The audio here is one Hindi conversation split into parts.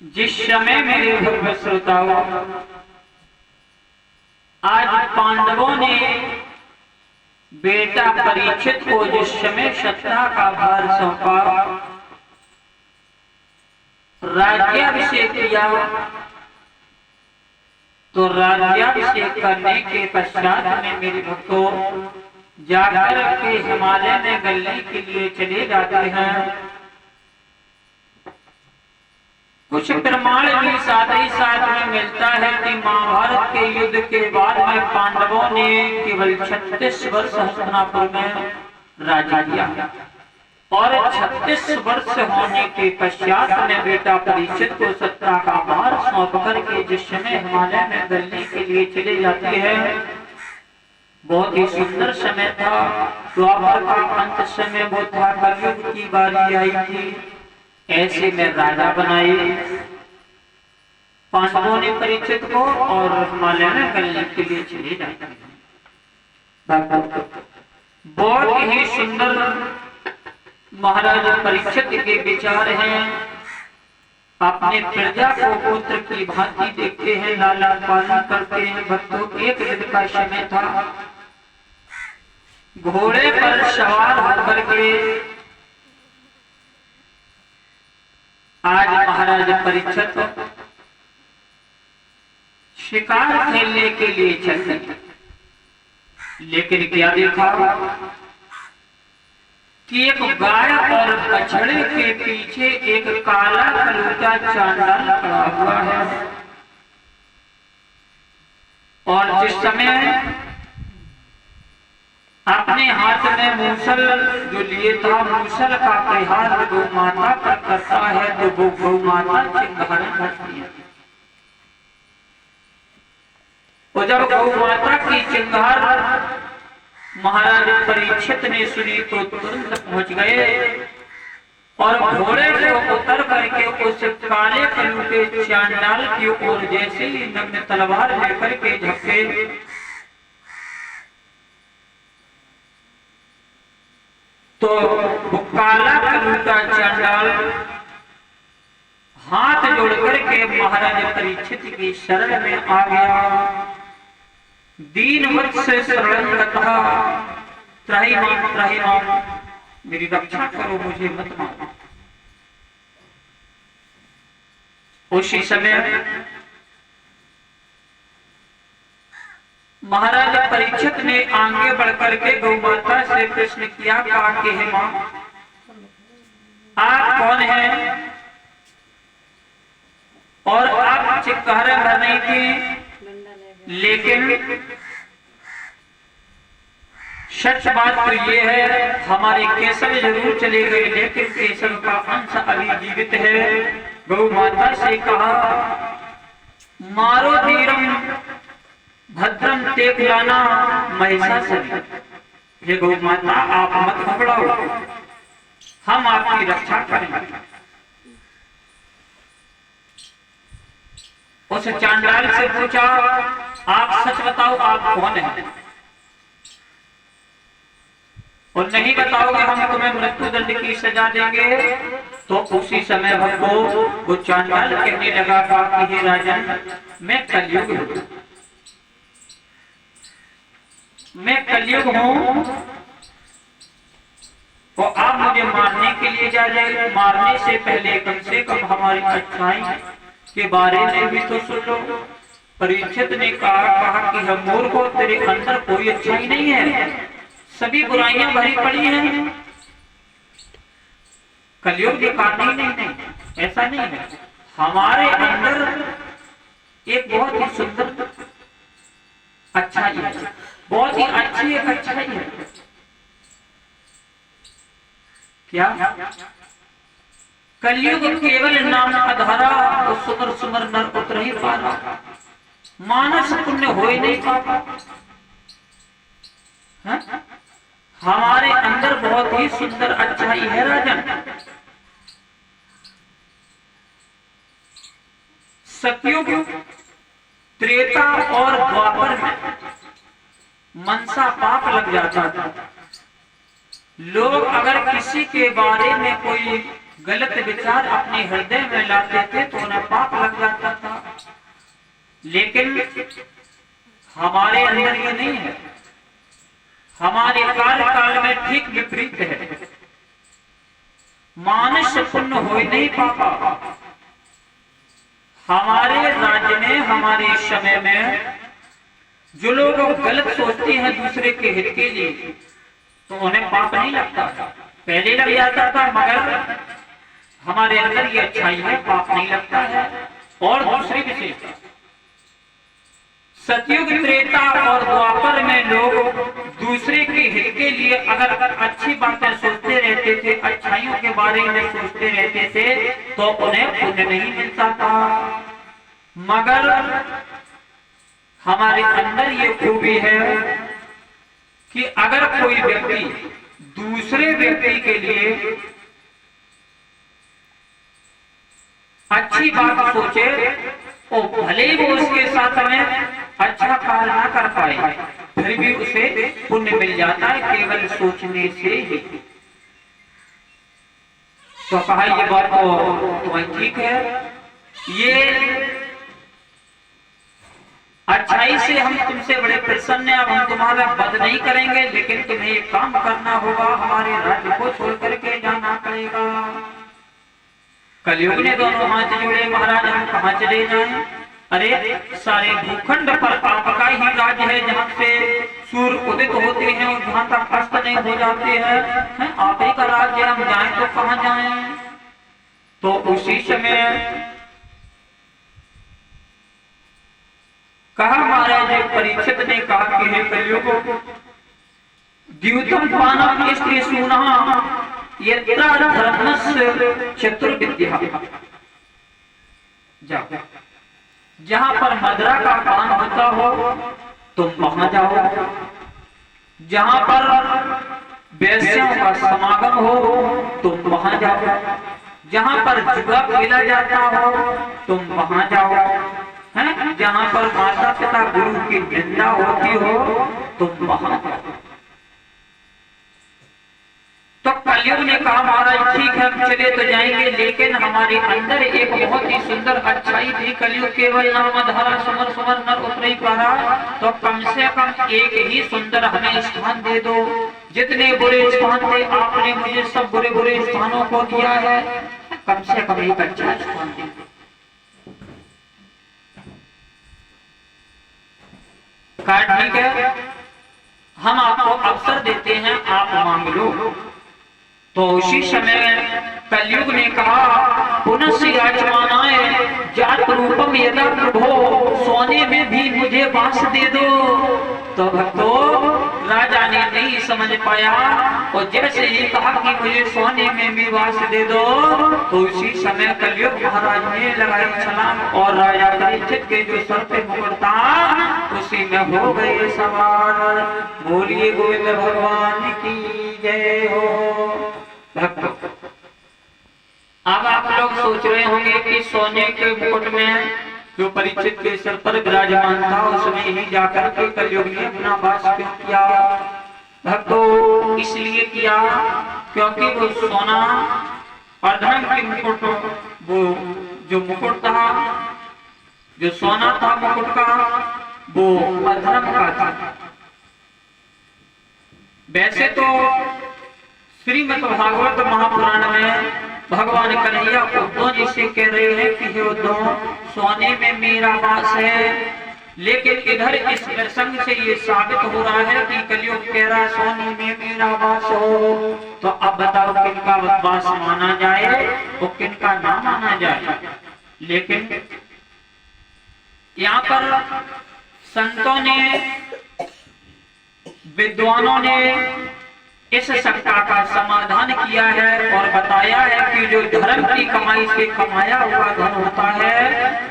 जिस समय मेरे भव्य श्रोताओं आज पांडवों ने बेटा परीक्षित को जिस समय सत्ता का भार सौंपा, राज्याभिषेक किया, तो राज्याभिषेक करने के पश्चात में मेरे भक्तों जाकर के हिमालय में गलने के लिए चले जाते हैं। कुछ प्रमाण भी साथ ही साथ में मिलता है कि महाभारत के युद्ध के बाद में पांडवों ने केवल 36 वर्ष हस्तिनापुर में राज्य किया और 36 वर्ष होने के पश्चात में बेटा परीक्षित को सत्ता का भार सौंप करके जिस समय हिमालय में गलने के लिए चले जाते हैं, बहुत ही सुंदर समय था। द्वापर का अंत समय वो था, कलयुग की बारी आई थी। ऐसे में राजा बनाए पांडवों ने परीक्षित को और हिमालय में गलने के लिए चले जाते हैं। बहुत ही सुंदर महाराज परीक्षित के विचार हैं। अपने प्रजा को पुत्र की भांति देखते हैं, लालन पालन करते हैं। भक्तों, एक दिन का समय था, घोड़े पर सवार होकर के आज महाराज परीक्षित शिकार खेलने के लिए चले, लेकिन क्या देखा कि एक गाय और बछड़े के पीछे एक काला कलूटा चांडाल खड़ा हुआ है। और जिस समय अपने हाथ में मूसल जो लिए था, मूसल का प्रहार गौ माता पर करता है तो वो गौ माता चिंगारी भरती है। और जब गौ माता की चिंगार महाराज परीक्षित ने सुनी तो तुरंत पहुंच गए और घोड़े को उतर करके उस काले कलूटे चांडाल की ओर जैसे ही नग्न तलवार लेकर के झपके, तो काला कलूटा चांडाल हाथ जोड़ करके महाराज परीक्षित की शरण में आ गया। दीन वत्स शरण कथा, त्राहिमाम त्राहिमाम, मेरी रक्षा करो, मुझे मत मारो। उसी समय महाराज परीक्षित ने आगे बढ़कर के गौ माता से प्रश्न किया, कहा कि हे मां, आप कौन हैं और आप चिक्कारे भर नहीं थी, लेकिन सच बात तो ये है हमारे केशव जरूर चले गए, लेकिन केशव का अंश अभी जीवित है। गौ माता से कहा, मारो धीरम भद्रम तेक लाना महिषासुर, हे गौ माता आप मत घबराओ, हम आपकी रक्षा करेंगे। उस चांडाल से पूछा, आप सच बताओ आप कौन हैं, और नहीं बताओगे हम तुम्हें मृत्यु दंड की सजा देंगे। तो उसी समय भक्तों वो चांडाल कहने लगा कि हे राजन, मैं कलयुग हूं, मैं कलयुग हूं, तो आप मुझे मारने के लिए जा रहे। मारने से पहले कम से कम हमारी अच्छाई के बारे में भी तो सुन लो। परीक्षित ने कहा कि हम मूर्ख को, तेरे अंदर कोई अच्छाई नहीं है, सभी बुराइयां भरी पड़ी हैं। कलयुग दिखाते ही नहीं, ऐसा नहीं है। हमारे अंदर एक बहुत ही सुंदर अच्छाई है, बहुत ही अच्छी एक अच्छाई है। क्या? कलयुग केवल नाम अधरा और सुमर सुमर नर उतर ही पारा, मानस पुण्य हो ही नहीं पाता। हमारे अंदर बहुत ही सुंदर अच्छाई है राजन। सतयुग, त्रेता और द्वापर में मनसा पाप लग जाता था। लोग अगर किसी के बारे में कोई गलत विचार अपने हृदय में लाते थे तो उन्हें पाप लग जाता था। लेकिन हमारे अंदर ये नहीं है, हमारे कार्यकाल में ठीक विपरीत है। मानस पुण्य हो ही नहीं पापा। हमारे राज्य में, हमारे समय में जो लोग गलत सोचते हैं दूसरे के हित के लिए, तो उन्हें पाप नहीं लगता। पहले लग जाता था, मगर हमारे अंदर ये अच्छाई है, पाप नहीं लगता है। और दूसरी विशेषता, सतयुग, त्रेता और द्वापर में लोग दूसरे के हित के लिए अगर अच्छी बातें सोचते रहते थे, अच्छाइयों के बारे में सोचते रहते थे, तो उन्हें पुण्य नहीं मिलता था। मगर हमारे अंदर ये खूबी है कि अगर कोई व्यक्ति दूसरे व्यक्ति के लिए अच्छी बात सोचे, और भले ही वो उसके साथ में अच्छा कार्य ना कर पाए, फिर भी उसे पुण्य मिल जाता है केवल सोचने से ही। तो कहा ये बात तो ठीक है, ये अच्छाई से हम तुमसे बड़े प्रसन्न हैं, अब हम तुम्हारा वध नहीं करेंगे, लेकिन तुम्हें एक काम करना होगा, हमारे राज्य को छोड़ करके जाना पड़ेगा। कलयुग ने दोनों हाथ जोड़े, महाराज हम कहाँ चले जाएं? अरे सारे भूखंड पर आपका ही राज्य है, जहाँ से सूर्य उदित होते हैं और जहाँ तक अस्त नहीं हो जाते हैं, आप ही का राज्य, हम जाएं तो कहाँ जाएं? तो उसी समय कहा महाराज परीक्षित ने कहा कि हे कलयुग, द्यूतम पानम स्त्री सुना यत्रा धर्मस्य चतुर्विद्या। जाओ, जहां पर मदिरा का पान होता हो तुम वहां जाओ, जहां पर वैश्यों का समागम हो तुम वहां जाओ, जहां पर जुआ खेला जाता हो तुम वहां जाओ, है जहां पर माता पिता गुरु की निंदा होती हो तुम वहां जाओ। तो कलयुग ने कहा महाराज ठीक है हम चले तो जाएंगे, लेकिन हमारे अंदर एक बहुत ही सुंदर अच्छाई थी। कलयुग केवल नाम धारा सुमर सुमर नर उतरी पारा, तो कम से कम एक ही सुंदर हमें स्थान दे दो। जितने बुरे स्थान थे आपने मुझे सब बुरे बुरे स्थानों को दिया है, कम से कम एक अच्छा स्थान दे दो। ठीक है, हम आपको अवसर देते हैं, आप मांग लो। तो उसी समय कलयुग ने कहा पुनः याचमानाए जात रूपम यदा प्रभो, सोने में भी मुझे बांस दे दो। तो भक्तों राजा ने नहीं समझ पाया, और जैसे ही कहा कि मुझे सोने में भी बांस दे दो, तो उसी समय कलयुग महाराज ने लगाई छलांग, और राजा परीक्षित के जो सर पे मुकुट था उसी में हो गए सवार। बोलिए गोविंद भगवान की जय हो। भक्त अब आप लोग सोच रहे होंगे कि सोने के मुकुट में जो परीक्षित के सर पर विराजमान था उसमें ही जाकर के कलयुग ने अपना वास क्यों किया? भक्तों इसलिए किया क्योंकि वो सोना अधर्म की मुकुट, वो जो मुकुट था, जो सोना था मुकुट का, वो अधर्म का था। वैसे तो श्रीमद् भागवत महापुराण में भगवान कन्हैया उद्धव जी से कह रहे हैं कि हे उद्धव सोने में मेरा वास है, लेकिन इधर इस प्रसंग से ये साबित हो रहा है कि कलयुग कह रहा सोने में मेरा वास हो। तो अब बताओ किनका वास माना जाए और किनका ना माना जाए। लेकिन यहाँ पर संतों ने, विद्वानों ने इस शंका का समाधान किया है और बताया है कि जो धर्म की कमाई से कमाया हुआ धन होता है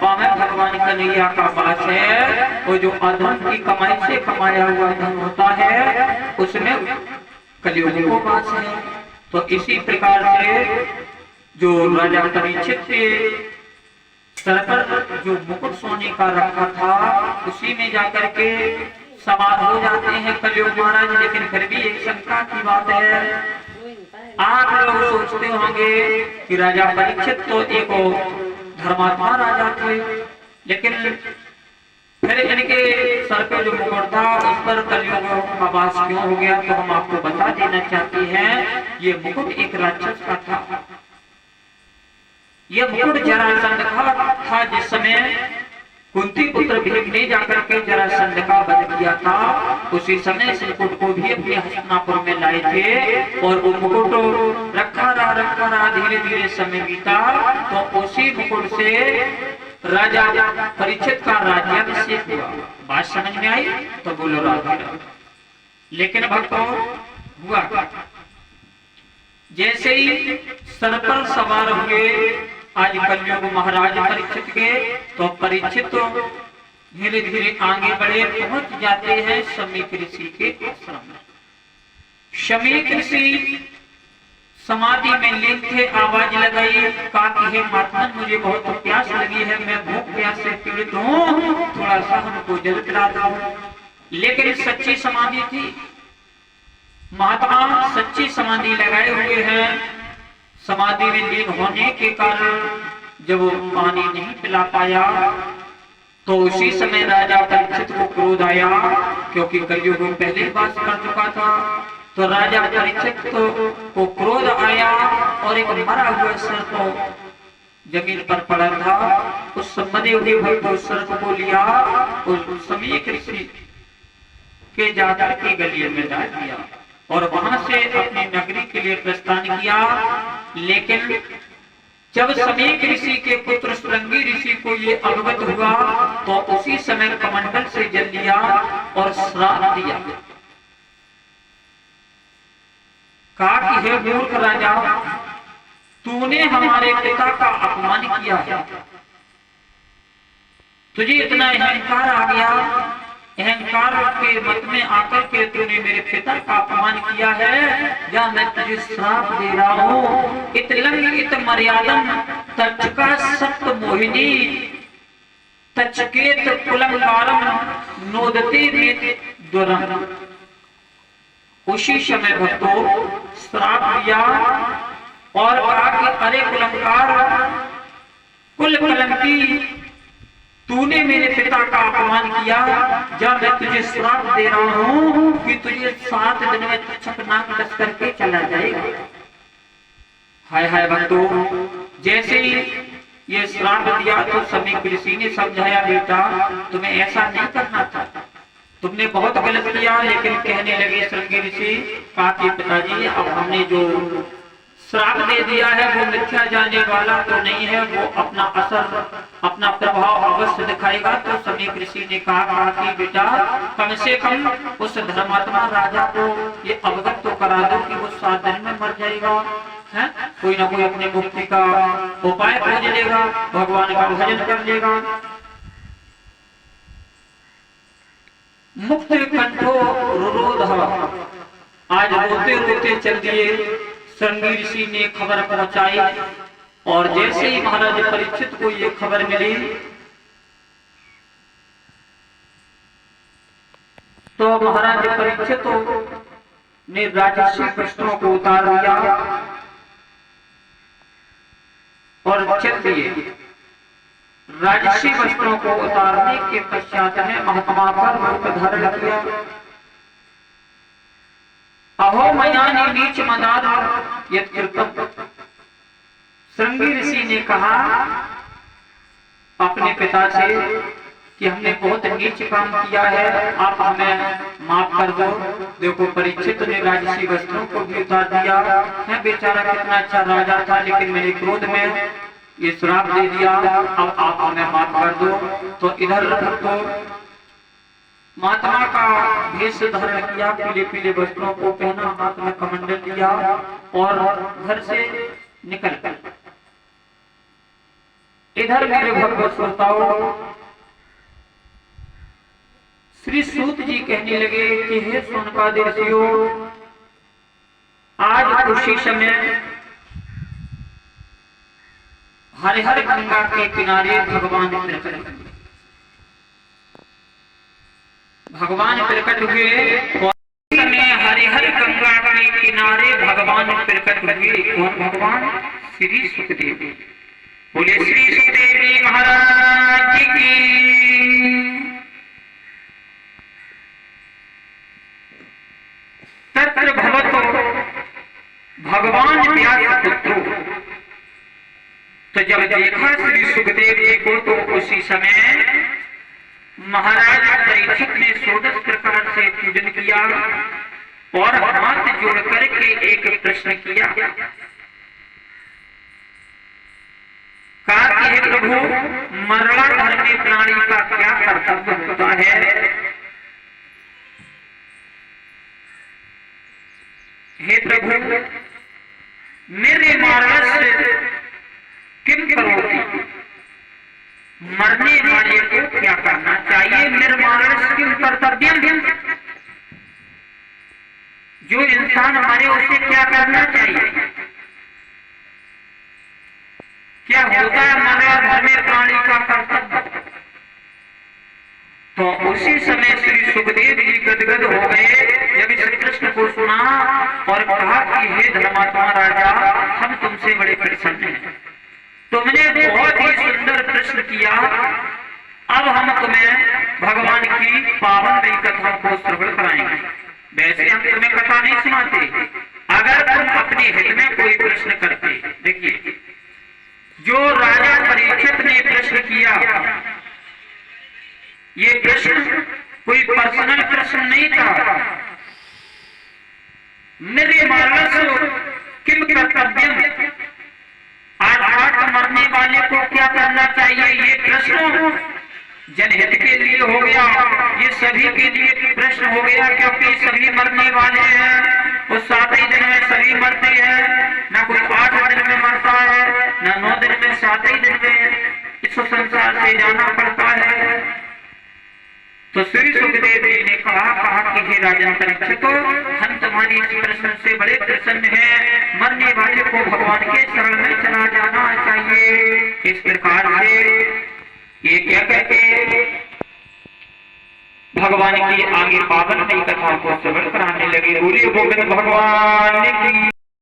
वह भगवान कन्हैया का वास है, और जो अधर्म की कमाई से कमाया हुआ धन होता है उसमें कलयुग को वास है। तो इसी प्रकार से जो राजा परीक्षित के सर पर जो मुकुट सोने का रखा था उसी में जाकर के सवार हो जाते हैं कलयुग महाराज। लेकिन फिर भी एक शंका की बात है, आप लोग सोचते होंगे कि राजा परीक्षित तो एक धर्मात्मा राजा थे, लेकिन फिर इनके सर पे जो मुकुट था उस पर कलयुग का वास क्यों हो गया? तो हम आपको बता देना चाहते हैं, ये मुकुट एक राक्षस का था। ये मुकुट जरासंध का था। जिस समय कुंती पुत्र भीम ने जाकर के जरासंध का वध किया था, उसी समय इस मुकुट को भी अपने हस्तिनापुर में लाए थे और वो मुकुट रखा रहा धीरे धीरे समय बीता, तो उसी मुकुट से राजा परीक्षित का राज्याभिषेक हुआ। बात समझ में आई? तो बोलो राधे। लेकिन भक्तों हुआ जैसे ही सर पर सवार हुए आज कलयुग महाराज परीक्षित के, तो परीक्षित तो धीरे धीरे आगे बढ़े, पहुंच जाते हैं शमीक ऋषि के आश्रम में। शमीक ऋषि समाधि में लीन थे। आवाज लगाई, कहा कि हे महात्मन, मुझे बहुत प्यास लगी है, मैं भूख प्यास से पीड़ित हूँ, थोड़ा सा हमको जल पिला दो। लेकिन सच्ची समाधि थी, महात्मा सच्ची समाधि लगाए हुए हैं। समाधि में लीन होने के कारण जब वो पानी नहीं पिला पाया, तो उसी समय राजा परीक्षित को क्रोध आया, क्योंकि कलयुग में पहले बात कर चुका था। तो राजा परीक्षित को क्रोध आया और एक मरा हुआ सर्प जमीन पर पड़ा था, उस मरे हुए भक्त सर्प को लिया, उस शमीक ऋषि के जाकर के गलिये में डाल दिया और वहां से अपनी नगरी के लिए प्रस्थान किया। लेकिन जब शमीक ऋषि के पुत्र श्रृंगी ऋषि को ये अवगत हुआ, तो उसी समय कमंडल से जल लिया और श्राप दिया। कहा कि हे मूर्ख राजा, तूने हमारे पिता का अपमान किया है, तुझे इतना अहंकार आ गया, अहंकार के मत में आकर के तूने मेरे पिता का अपमान किया है, या मैं तुझे श्राप दे रहा हूँ। इत लंग इत मर्यादम तचका सप्त मोहिनी तचकेत कुलंकारम नोदते में दुरम। उसी समय भक्तों श्राप दिया और कहा कि अरे कुलंकार, कुल कलंकी, तूने मेरे पिता का अपमान किया, जब मैं तुझे श्राप दे रहा हूं कि तुझे 7 दिन में तक्षकनाग डस करके चला जाएगा। हाय हाय भक्तों, जैसे ही ये श्राप दिया तो शमीक ऋषि ने समझाया, बेटा तुम्हें ऐसा नहीं करना था, तुमने बहुत गलत किया। लेकिन कहने लगे श्रृंगी ऋषि, कहा कि पिताजी अब हमने जो श्राप दे दिया है वो मिथ्या जाने वाला तो नहीं है, वो अपना असर अपना प्रभाव अवश्य दिखाएगा। तो शमीक ऋषि ने कहा कि बेटा कम से कम उस धर्मात्मा राजा को ये अवगत तो करा दो कि वो 7 दिन में मर जाएगा, है कोई ना कोई अपने मुक्ति का उपाय खोज लेगा, भगवान का भजन कर लेगा। मुक्त कंठो रुरोध, आज रोते रोते चल दिए। श्रृंगी ऋषि ने खबर पहुंचाई और जैसे ही महाराज परीक्षित को ये खबर मिली, तो महाराज परीक्षित ने राजर्षि वस्त्रों को उतार दिया और चल दिए। राजर्षि वस्त्रों को उतारने के पश्चात में महात्मा पर रूप धारण किया। अहो मयानी नीच मदार यत्कृतम। श्रृंगी ऋषि ने कहा अपने पिता से कि हमने बहुत नीच काम किया है, आप हमें माफ कर दो। देखो परीक्षित ने राजर्षि वस्त्रों को भी उतार दिया है, बेचारा कितना अच्छा राजा था, लेकिन मेरे क्रोध में ये श्राप दे दिया, अब आप हमें माफ कर दो। तो इधर तो महात्मा का भेष धारण किया, पीले पीले वस्त्रों को पहना, हाथ में कमंडल लिया और घर से निकल कर इधर मेरे भगवत श्रोताओं श्री सूत जी कहने लगे कि हे सोनकादि ऋषियों, आज उसी समय हरिहर गंगा के किनारे भगवान प्रकट हुए। भगवान प्रकट हुए और समय हरिहर गंगा के किनारे भगवान प्रकट श्री सुखदेव। बोले श्री सुखदेव जी महाराज जी की। तत्र भवतो भगवान व्यास पुत्रो। तो जब देखा श्री सुखदेव जी को तो उसी समय महाराज परीक्षित ने 16 प्रकार से पूजन किया और हाथ जोड़ करके एक प्रश्न किया। कहा कि हे प्रभु, मरणाधर्मी प्राणी का क्या कर्तव्य होता है? हे प्रभु, मेरे मार्गस्य किम करोति? मरने वाले को क्या करना चाहिए? निर्माणस्य किम कर्तव्यम? जो इंसान मरे उसे क्या करना चाहिए? क्या होता है मरणाधर्मी प्राणी का कर्तव्य? तो उसी समय श्री सुखदेव जी गदगद हो गए जब इस प्रश्न को सुना और कहा कि हे धर्मात्मा राजा, हम तुमसे बड़े प्रसन्न हैं। तुमने बहुत ही सुंदर प्रश्न किया। अब हम तुम्हें भगवान की पावन कथाओं को श्रवण कराएंगे। वैसे हम तुम्हें कथा नहीं सुनाते, अगर तुम अपने हित में कोई प्रश्न करते। देखिए, जो राजा परीक्षित ने प्रश्न किया, ये प्रश्न कोई पर्सनल प्रश्न नहीं था। मेरे मानस किम कर्तव्यम, अर्थात मरने वाले को क्या करना चाहिए, ये प्रश्न जनहित के लिए हो गया, ये सभी के लिए प्रश्न हो गया, क्योंकि सभी मरने वाले हैं। वो 7 ही दिन में सभी मरते हैं, ना कोई 8 दिन में मरता है, ना 9 दिन में, 7 ही दिन में इस संसार से जाना पड़ता है। तो श्री सुखदेव जी ने कहा कि हे राजन परीक्षित, हम तुम्हारी इस प्रश्न से बड़े प्रसन्न हैं। मरने वाले को भगवान के शरण में चला जाना चाहिए। इस प्रकार से ये क्या कहते भगवान की आगे पावन नई कथाओं को श्रवण कराने लगे। बोलिए गोविंद भगवान की।